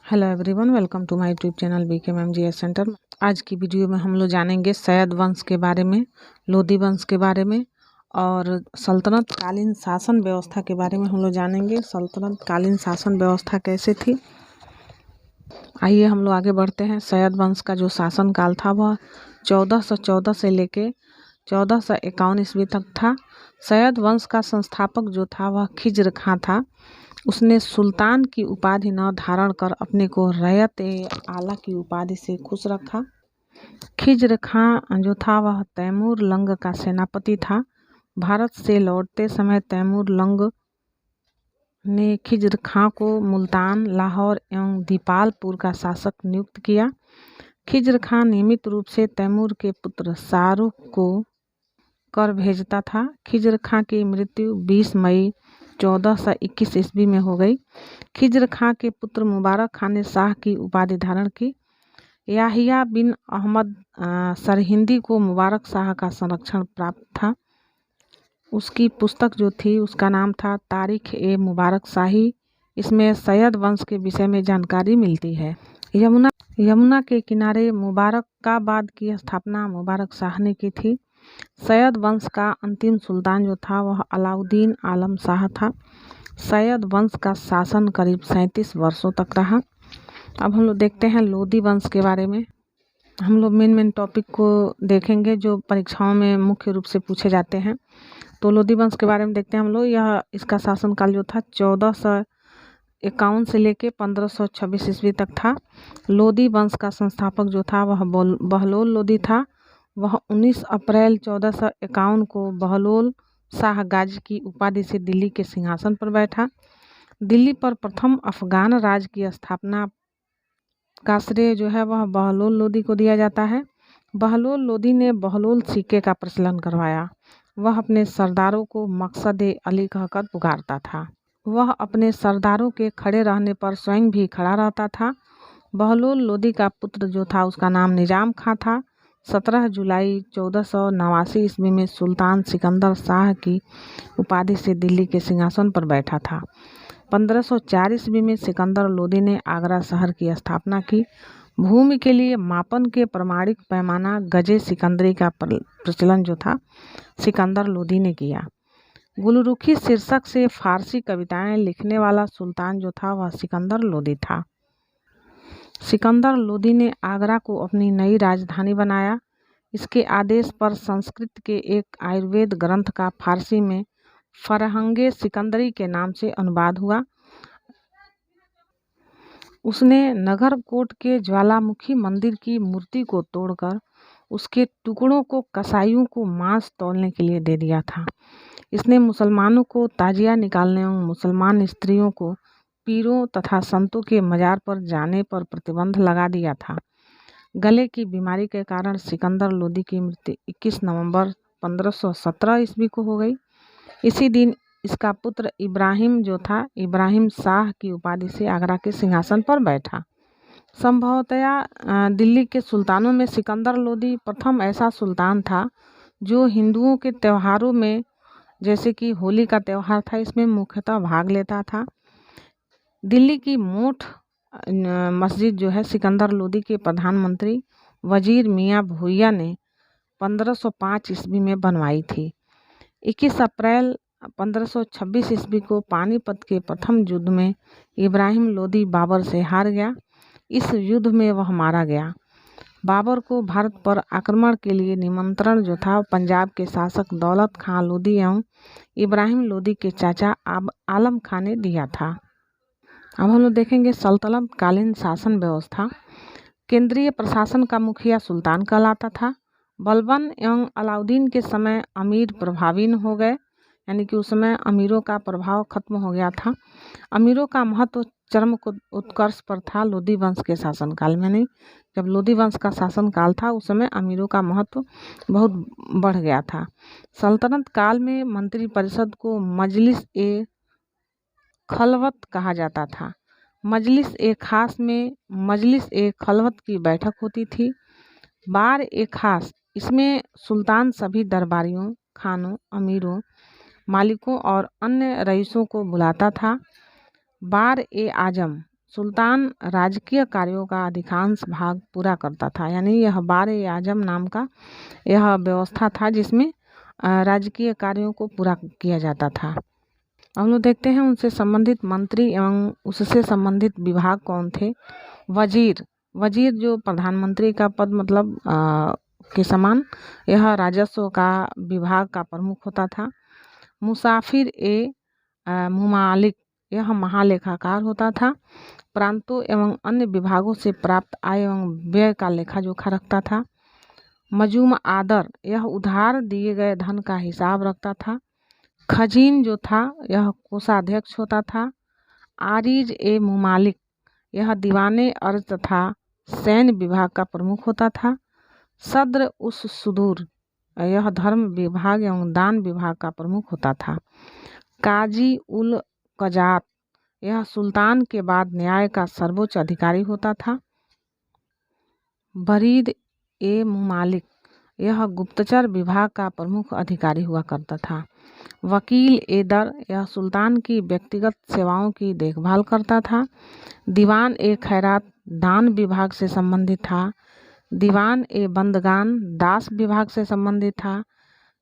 Hello everyone, welcome to my YouTube channel BKMGS centre. आज की video में हम लोग जानेंगे सैयद वंश के बारे में, लोदी वंश के बारे में और सल्तनत कालीन शासन व्यवस्था के बारे में हम लोग जानेंगे। सल्तनत कालीन शासन व्यवस्था कैसे थी, आइए हम लोग आगे बढ़ते हैं। सैयद वंश का जो शासन काल था वह 1414 से लेके 1451 ईस्वी तक था। सैयद वंश का संस्थापक जो था वह खिज्र खां था। उसने सुल्तान की उपाधि न धारण कर अपने को रैयत आला की उपाधि से खुश रखा। खिज्र खां जो था वह तैमूर लंग का सेनापति था। भारत से लौटते समय तैमूर लंग ने खिज्र खां को मुल्तान, लाहौर एवं दीपालपुर का शासक नियुक्त किया। खिज्र खां नियमित रूप से तैमूर के पुत्र शाहरुख को कर भेजता था। खिज्र खां की मृत्यु 20 मई 1421 ईस्वी में हो गई। खिज्र खां के पुत्र मुबारक खां ने शाह की उपाधि धारण की। याहिया बिन अहमद सरहिंदी को मुबारक शाह का संरक्षण प्राप्त था। उसकी पुस्तक जो थी उसका नाम था तारीख ए मुबारक शाही। इसमें सैयद वंश के विषय में जानकारी मिलती है। यमुना के किनारे मुबारकाबाद की स्थापना मुबारक शाह ने की थी। सैयद वंश का अंतिम सुल्तान जो था वह अलाउद्दीन आलम शाह था। सैयद वंश का शासन करीब 37 वर्षों तक रहा। अब हम लोग देखते हैं लोदी वंश के बारे में। हम लोग मेन टॉपिक को देखेंगे जो परीक्षाओं में मुख्य रूप से पूछे जाते हैं। तो लोदी वंश के बारे में देखते हैं हम लोग। इसका शासनकाल जो था 1451 से लेके 1526 ईस्वी तक था। लोदी वंश का संस्थापक जो था वह बहलोल लोदी था। वह 19 अप्रैल 1451 को बहलोल शाह गाजी की उपाधि से दिल्ली के सिंहासन पर बैठा। दिल्ली पर प्रथम अफगान राज की स्थापना का श्रेय जो है वह बहलोल लोदी को दिया जाता है। बहलोल लोदी ने बहलोल सिक्के का प्रचलन करवाया। वह अपने सरदारों को मकसद-ए-अली कहकर पुकारता था। वह अपने सरदारों के खड़े रहने पर स्वयं भी खड़ा रहता था। बहलोल लोदी का पुत्र जो था उसका नाम निजाम खां था। 17 जुलाई 1489 ईस्वी में सुल्तान सिकंदर शाह की उपाधि से दिल्ली के सिंहासन पर बैठा था। 1504 ईस्वी में सिकंदर लोदी ने आगरा शहर की स्थापना की। भूमि के लिए मापन के प्रमाणिक पैमाना गजे सिकंदरी का प्रचलन जो था सिकंदर लोदी ने किया। गुलरुखी शीर्षक से फारसी कविताएं लिखने वाला सुल्तान जो था वह सिकंदर लोदी था। सिकंदर लोदी ने आगरा को अपनी नई राजधानी बनाया। इसके आदेश पर संस्कृत के एक आयुर्वेद ग्रंथ का फारसी में फरहंगे सिकंदरी के नाम से अनुवाद हुआ। उसने नगरकोट के ज्वालामुखी मंदिर की मूर्ति को तोड़कर उसके टुकड़ों को कसाईयों को मांस तौलने के लिए दे दिया था। इसने मुसलमानों को ताजिया निकालने और मुसलमान स्त्रियों को पीरों तथा संतों के मजार पर जाने पर प्रतिबंध लगा दिया था। गले की बीमारी के कारण सिकंदर लोदी की मृत्यु 21 नवंबर 1517 ईस्वी को हो गई। इसी दिन इसका पुत्र इब्राहिम जो था इब्राहिम शाह की उपाधि से आगरा के सिंहासन पर बैठा। संभवतया दिल्ली के सुल्तानों में सिकंदर लोदी प्रथम ऐसा सुल्तान था जो हिंदुओं के त्योहारों में, जैसे कि होली का त्यौहार था, इसमें मुख्यतः भाग लेता था। दिल्ली की मोठ मस्जिद जो है सिकंदर लोदी के प्रधानमंत्री वजीर मियाँ भूइया ने 1505 ईस्वी में बनवाई थी। 21 अप्रैल 1526 ईस्वी को पानीपत के प्रथम युद्ध में इब्राहिम लोदी बाबर से हार गया। इस युद्ध में वह मारा गया। बाबर को भारत पर आक्रमण के लिए निमंत्रण जो था पंजाब के शासक दौलत खां लोदी एवं इब्राहिम लोदी के चाचा आलम खां ने दिया था। अब हम लोग देखेंगे सल्तनत कालीन शासन व्यवस्था। केंद्रीय प्रशासन का मुखिया सुल्तान कहलाता था। बलबन एवं अलाउद्दीन के समय अमीर प्रभावीन हो गए, यानी कि उस समय अमीरों का प्रभाव खत्म हो गया था। अमीरों का महत्व चरम उत्कर्ष पर था लोदी वंश के शासनकाल में। नहीं, जब लोदी वंश का शासनकाल था उस समय अमीरों का महत्व बहुत बढ़ गया था। सल्तनत काल में मंत्रिपरिषद को मजलिस ए खलवत कहा जाता था। मजलिस ए खास में मजलिस ए खलवत की बैठक होती थी। बार ए खास, इसमें सुल्तान सभी दरबारियों, खानों, अमीरों, मालिकों और अन्य रईसों को बुलाता था। बार ए आजम, सुल्तान राजकीय कार्यों का अधिकांश भाग पूरा करता था, यानी यह बार-ए-आज़म नाम का यह व्यवस्था था जिसमें राजकीय कार्यों को पूरा किया जाता था। हम लोग देखते हैं उनसे संबंधित मंत्री एवं उससे संबंधित विभाग कौन थे। वजीर, वजीर जो प्रधानमंत्री का पद मतलब के समान, यह राजस्व का विभाग का प्रमुख होता था। मुसाफिर ए मुमालिक, यह महालेखाकार होता था। प्रांतों एवं अन्य विभागों से प्राप्त आय एवं व्यय का लेखा जोखा रखता था। मजूम आदर, यह उधार दिए गए धन का हिसाब रखता था। खजीन जो था यह कोषाध्यक्ष होता था। आरिज ए मुमालिक, यह दीवाने अर्ज तथा सैन्य विभाग का प्रमुख होता था। सद्र उस सुदूर, यह धर्म विभाग एवं दान विभाग का प्रमुख होता था। काजी उल कजात, यह सुल्तान के बाद न्याय का सर्वोच्च अधिकारी होता था। बरीद ए मुमालिक, यह गुप्तचर विभाग का प्रमुख अधिकारी हुआ करता था। वकील ए दर, यह सुल्तान की व्यक्तिगत सेवाओं की देखभाल करता था। दीवान ए खैरात, दान विभाग से संबंधित था। दीवान ए बंदगान, दास विभाग से संबंधित था।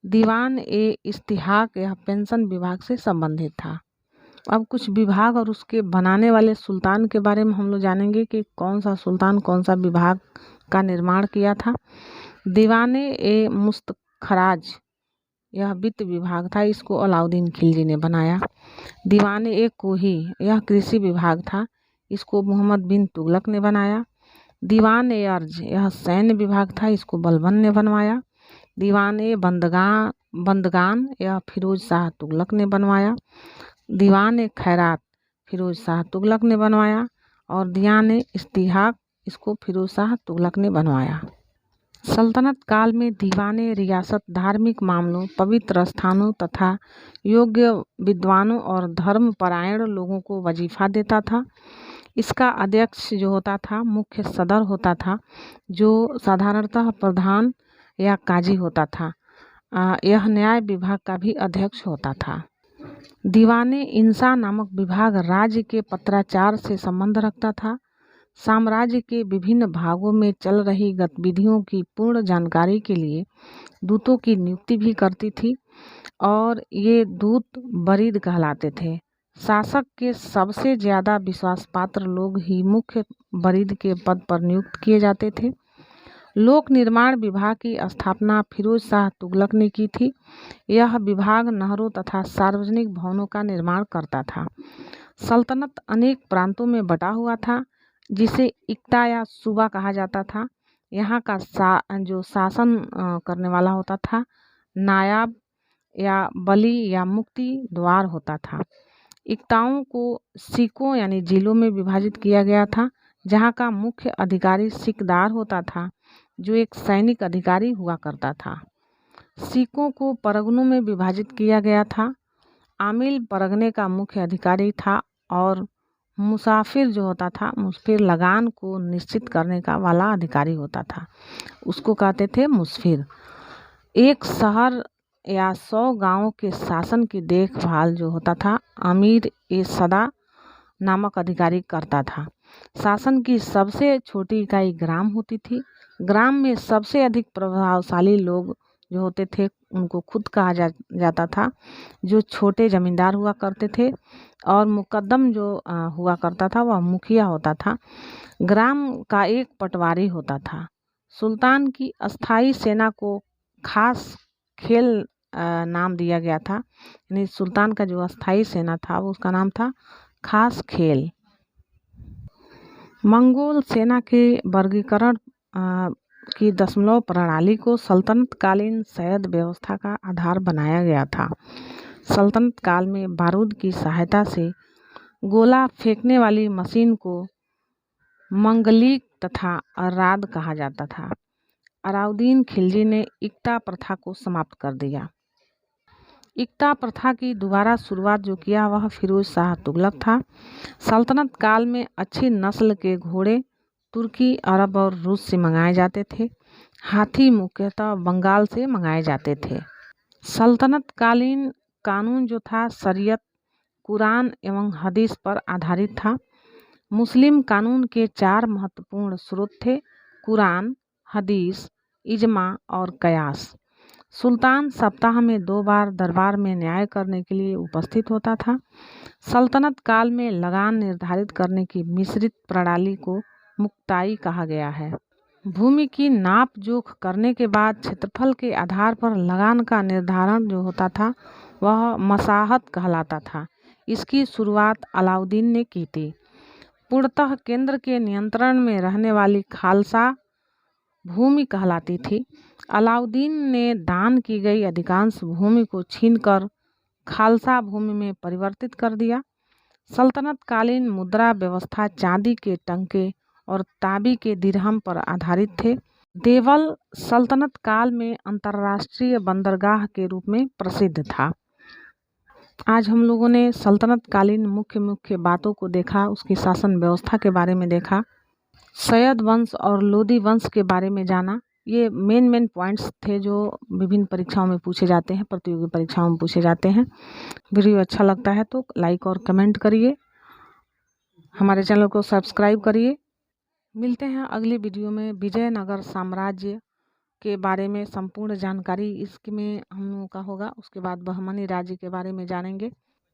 दीवान ए इस्तिहाक, यह पेंशन विभाग से संबंधित था। अब कुछ विभाग और उसके बनाने वाले सुल्तान के बारे में हम लोग जानेंगे कि कौन सा सुल्तान कौन सा विभाग का निर्माण किया था। दीवाने ए मुस्तखराज, यह वित्त विभाग था, इसको अलाउद्दीन खिलजी ने बनाया। दीवाने ए कोही, यह कृषि विभाग था, इसको मोहम्मद बिन तुगलक ने बनाया। दीवान ए अर्ज, यह सैन्य विभाग था, इसको बलबन ने बनवाया। दीवान ए बंदगान, यह फिरोज शाह तुगलक ने बनवाया। दीवान ए खैरात, फिरोज शाह तुगलक ने बनवाया। और दीवान ए इस्तिहाक, इसको फिरोज शाह तुगलक ने बनवाया। सल्तनत काल में दीवान ए रियासत धार्मिक मामलों, पवित्र स्थानों तथा योग्य विद्वानों और धर्मपरायण लोगों को वजीफा देता था। इसका अध्यक्ष जो होता था मुख्य सदर होता था, जो साधारणतः प्रधान या काजी होता था। यह न्याय विभाग का भी अध्यक्ष होता था। दीवाने इंसा नामक विभाग राज्य के पत्राचार से संबंध रखता था। साम्राज्य के विभिन्न भागों में चल रही गतिविधियों की पूर्ण जानकारी के लिए दूतों की नियुक्ति भी करती थी और ये दूत बरीद कहलाते थे। शासक के सबसे ज़्यादा विश्वासपात्र लोग ही मुख्य बरीद के पद पर नियुक्त किए जाते थे। लोक निर्माण विभाग की स्थापना फिरोज शाह तुगलक ने की थी। यह विभाग नहरों तथा सार्वजनिक भवनों का निर्माण करता था। सल्तनत अनेक प्रांतों में बटा हुआ था, जिसे इक्ता या सूबा कहा जाता था। यहाँ का जो शासन करने वाला होता था नायाब या बली या मुक्ति द्वार होता था। इक्ताओं को सिकों यानी जिलों में विभाजित किया गया था, जहाँ का मुख्य अधिकारी सिकदार होता था, जो एक सैनिक अधिकारी हुआ करता था। सिकों को परगनों में विभाजित किया गया था। आमिल परगने का मुख्य अधिकारी था और मुसाफिर जो होता था, मुसफिर लगान को निश्चित करने का वाला अधिकारी होता था, उसको कहते थे मुसफिर। एक शहर या 100 गांवों के शासन की देखभाल जो होता था अमीर ए सदा नामक अधिकारी करता था। शासन की सबसे छोटी इकाई ग्राम होती थी। ग्राम में सबसे अधिक प्रभावशाली लोग जो होते थे उनको खुद कहा जाता था, जो छोटे जमींदार हुआ करते थे, और मुकद्दम जो हुआ करता था वह मुखिया होता था। ग्राम का एक पटवारी होता था। सुल्तान की अस्थाई सेना को खास खेल नाम दिया गया था, यानी सुल्तान का जो अस्थाई सेना था वो उसका नाम था खास खेल। मंगोल सेना के वर्गीकरण की दशमलव प्रणाली को सल्तनत कालीन सैयद व्यवस्था का आधार बनाया गया था। सल्तनत काल में बारूद की सहायता से गोला फेंकने वाली मशीन को मंगलीक तथा अर्राद कहा जाता था। अलाउद्दीन खिलजी ने इक्ता प्रथा को समाप्त कर दिया। इक्ता प्रथा की दोबारा शुरुआत जो किया वह फिरोज शाह तुगलक था। सल्तनत काल में अच्छी नस्ल के घोड़े तुर्की, अरब और रूस से मंगाए जाते थे। हाथी मुख्यतः बंगाल से मंगाए जाते थे। सल्तनत कालीन कानून जो था शरीयत, कुरान एवं हदीस पर आधारित था। मुस्लिम कानून के 4 महत्वपूर्ण स्रोत थे: कुरान, हदीस, इजमा और कयास। सुल्तान सप्ताह में 2 बार दरबार में न्याय करने के लिए उपस्थित होता था। सल्तनत काल में लगान निर्धारित करने की मिश्रित प्रणाली को मुक्ताई कहा गया है। भूमि की नाप जोख करने के बाद क्षेत्रफल के आधार पर लगान का निर्धारण जो होता था वह मसाहत कहलाता था। इसकी शुरुआत अलाउद्दीन ने की थी। पूर्णतः केंद्र के नियंत्रण में रहने वाली खालसा भूमि कहलाती थी। अलाउद्दीन ने दान की गई अधिकांश भूमि को छीनकर खालसा भूमि में परिवर्तित कर दिया। सल्तनत कालीन मुद्रा व्यवस्था चांदी के टंके और तांबे के दिरहम पर आधारित थे। देवल सल्तनत काल में अंतर्राष्ट्रीय बंदरगाह के रूप में प्रसिद्ध था। आज हम लोगों ने सल्तनत कालीन मुख्य बातों को देखा, उसकी शासन व्यवस्था के बारे में देखा, सैयद वंश और लोदी वंश के बारे में जाना। ये मेन पॉइंट्स थे जो विभिन्न परीक्षाओं में पूछे जाते हैं, प्रतियोगी परीक्षाओं में पूछे जाते हैं। वीडियो अच्छा लगता है तो लाइक और कमेंट करिए, हमारे चैनल को सब्सक्राइब करिए। मिलते हैं अगली वीडियो में। विजयनगर साम्राज्य के बारे में संपूर्ण जानकारी इसमें हम लोगों का होगा। उसके बाद बहमनी राज्य के बारे में जानेंगे।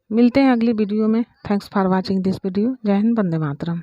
मिलते हैं अगली वीडियो में। Thanks for watching this video. जय हिंद, वंदे मातरम।